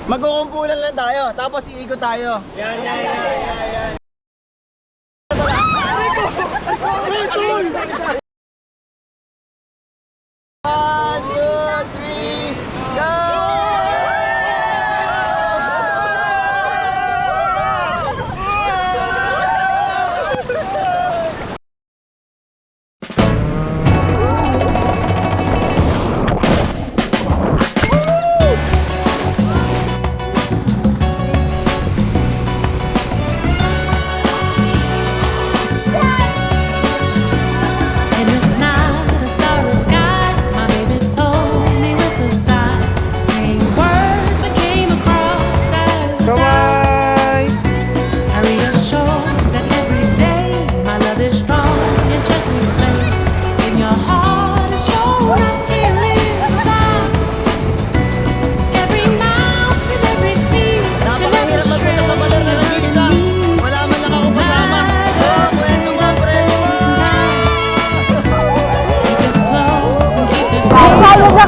Magkukumpulan lang tayo, tapos iikot tayo. Yan. One, two, three, go!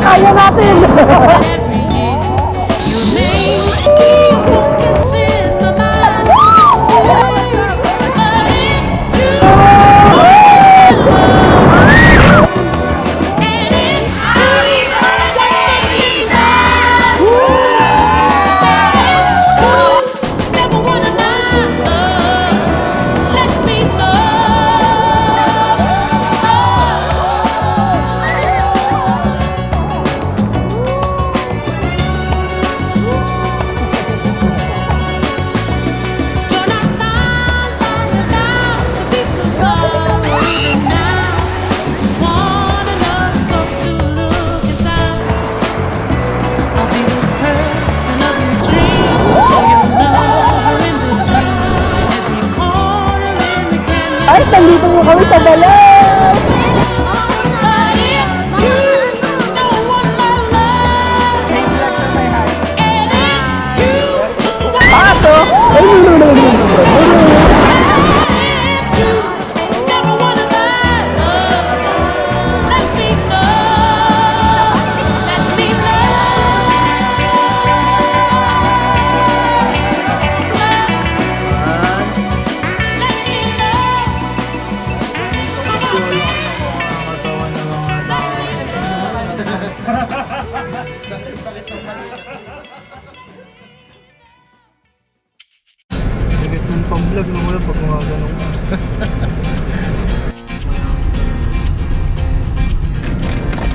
Kaya natin! Ay, salito mo kami sa balay! Pato! Sakit ng kanina. Sakit ng pang-vlog na wala pag mga ganun.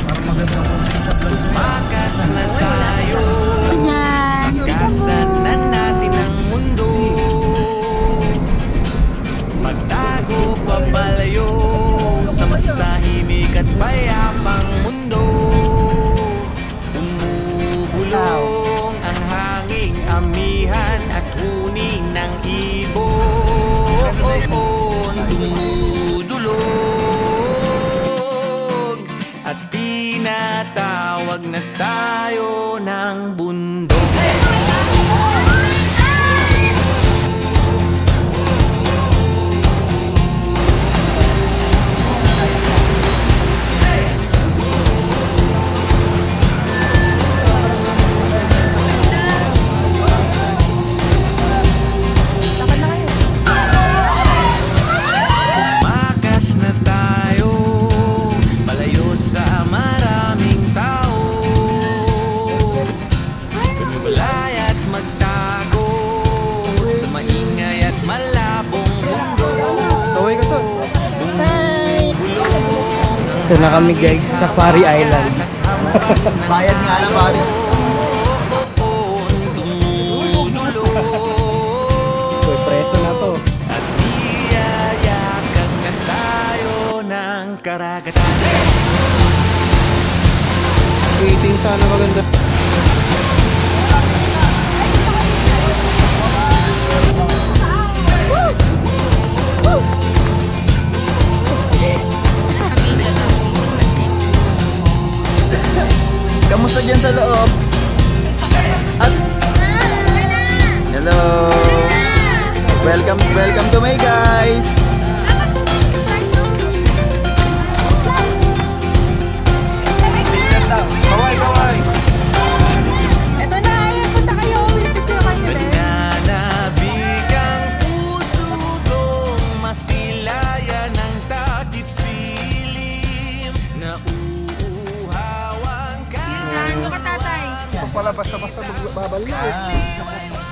Parang maganda ako sa vlog. Makas na tayo, pagkasanan natin ang mundo. Magtago papalayo sa mas tahimik at payapang mundo. Umubulong ang hanging amihan at huni ng ibon. Dumudulog at tinatawag na tayo ng bundok. Makas na tayo, malayo sa maraming tao. Tumibulay at magtago sa maingay at malabong mundo. Taway ka to. Bumubulong Ito na kami guys, Safari Island. Bayad nga lang, pare. Uy, preso na to. At niyayakan na tayo ng karagatan. Waiting sana maganda. Kamusta dyan sa loob? At... Hello! Welcome to my guys! Kaway, kaway!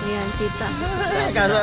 Ayan, kita. Kaso,